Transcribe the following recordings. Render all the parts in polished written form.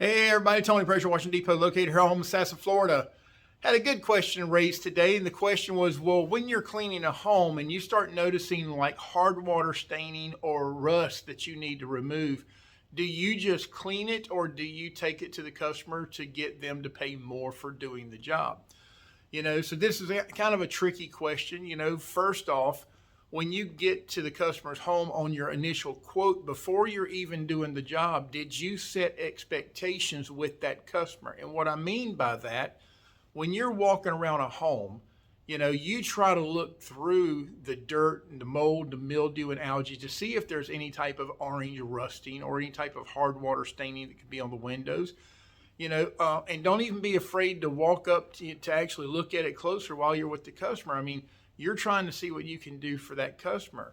Hey everybody, Tony Pressure Washing Depot located here in Homosassa, Florida. Had a good question raised today, and the question was, well, when you're cleaning a home and you start noticing like hard water staining or rust that you need to remove, do you just clean it or do you take it to the customer to get them to pay more for doing the job? So this is kind of a tricky question. First off, when you get to the customer's home on your initial quote, before you're even doing the job, did you set expectations with that customer? And what I mean by that, when you're walking around a home, you try to look through the dirt and the mold, the mildew and algae to see if there's any type of orange rusting or any type of hard water staining that could be on the windows. And don't even be afraid to walk up to actually look at it closer while you're with the customer. I mean, you're trying to see what you can do for that customer.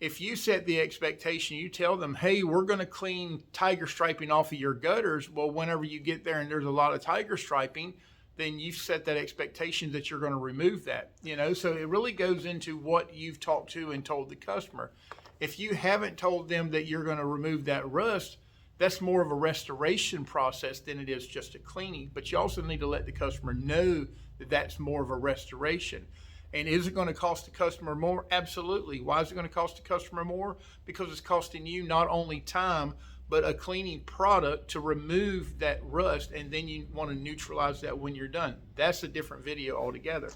If you set the expectation, you tell them, hey, we're going to clean tiger striping off of your gutters. Well, whenever you get there and there's a lot of tiger striping, then you've set that expectation that you're going to remove that. So it really goes into what you've talked to and told the customer. If you haven't told them that you're going to remove that rust, that's more of a restoration process than it is just a cleaning. But you also need to let the customer know that that's more of a restoration. And is it going to cost the customer more? Absolutely. Why is it going to cost the customer more? Because it's costing you not only time, but a cleaning product to remove that rust, and then you want to neutralize that when you're done. That's a different video altogether.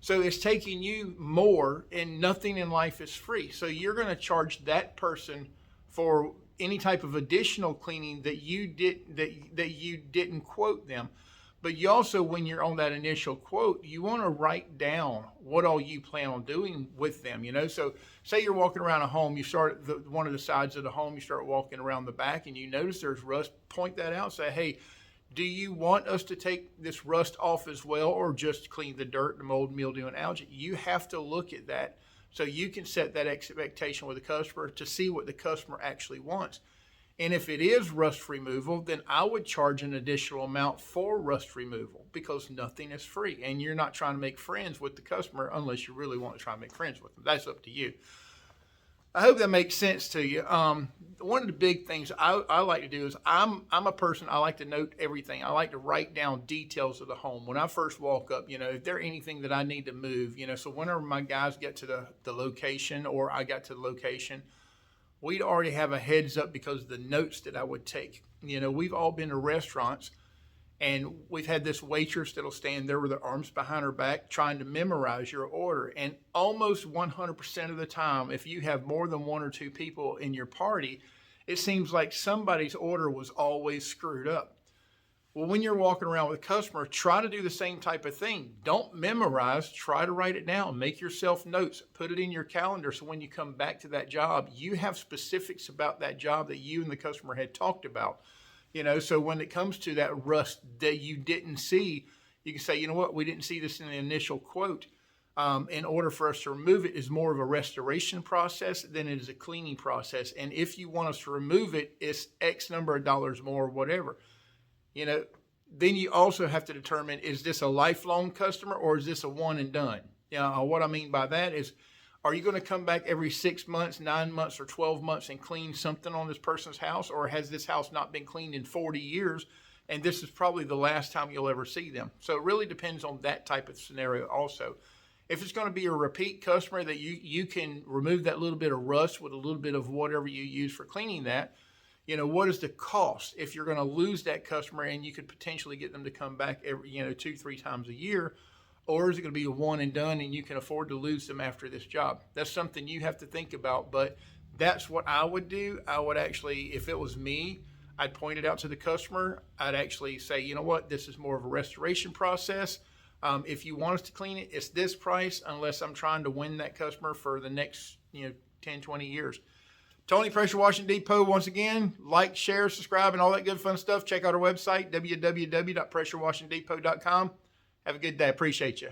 So it's taking you more, and nothing in life is free. So you're going to charge that person for any type of additional cleaning that you didn't quote them. But you also, when you're on that initial quote, you want to write down what all you plan on doing with them. So say you're walking around a home, you start at one of the sides of the home, you start walking around the back and you notice there's rust, point that out, say, hey, do you want us to take this rust off as well, or just clean the dirt, the mold, mildew, and algae? You have to look at that so you can set that expectation with the customer to see what the customer actually wants. And if it is rust removal, then I would charge an additional amount for rust removal, because nothing is free. And you're not trying to make friends with the customer unless you really want to try and make friends with them. That's up to you. I hope that makes sense to you. One of the big things I like to do is I'm a person, I like to note everything. I like to write down details of the home. When I first walk up, if there's anything that I need to move, so whenever my guys get to the location, or I got to the location, we'd already have a heads up because of the notes that I would take. We've all been to restaurants and we've had this waitress that'll stand there with her arms behind her back trying to memorize your order. And almost 100% of the time, if you have more than one or two people in your party, it seems like somebody's order was always screwed up. Well, when you're walking around with a customer, try to do the same type of thing. Don't memorize, try to write it down. Make yourself notes, put it in your calendar, so when you come back to that job, you have specifics about that job that you and the customer had talked about. So when it comes to that rust that you didn't see, you can say, you know what, we didn't see this in the initial quote. In order for us to remove it is more of a restoration process than it is a cleaning process. And if you want us to remove it, it's X number of dollars more, or whatever. Then you also have to determine, is this a lifelong customer or is this a one and done? What I mean by that is, are you going to come back every 6 months, 9 months, or 12 months and clean something on this person's house? Or has this house not been cleaned in 40 years and this is probably the last time you'll ever see them? So it really depends on that type of scenario also. If it's going to be a repeat customer that you can remove that little bit of rust with a little bit of whatever you use for cleaning that, what is the cost if you're going to lose that customer and you could potentially get them to come back every, 2-3 times a year? Or is it going to be a one and done and you can afford to lose them after this job? That's something you have to think about, but that's what I would do. I would actually, if it was me, I'd point it out to the customer. I'd actually say, you know what, this is more of a restoration process. If you want us to clean it, it's this price, unless I'm trying to win that customer for the next, 10, 20 years. Tony Pressure Washing Depot, once again, like, share, subscribe, and all that good fun stuff. Check out our website, www.pressurewashingdepot.com. Have a good day. Appreciate you.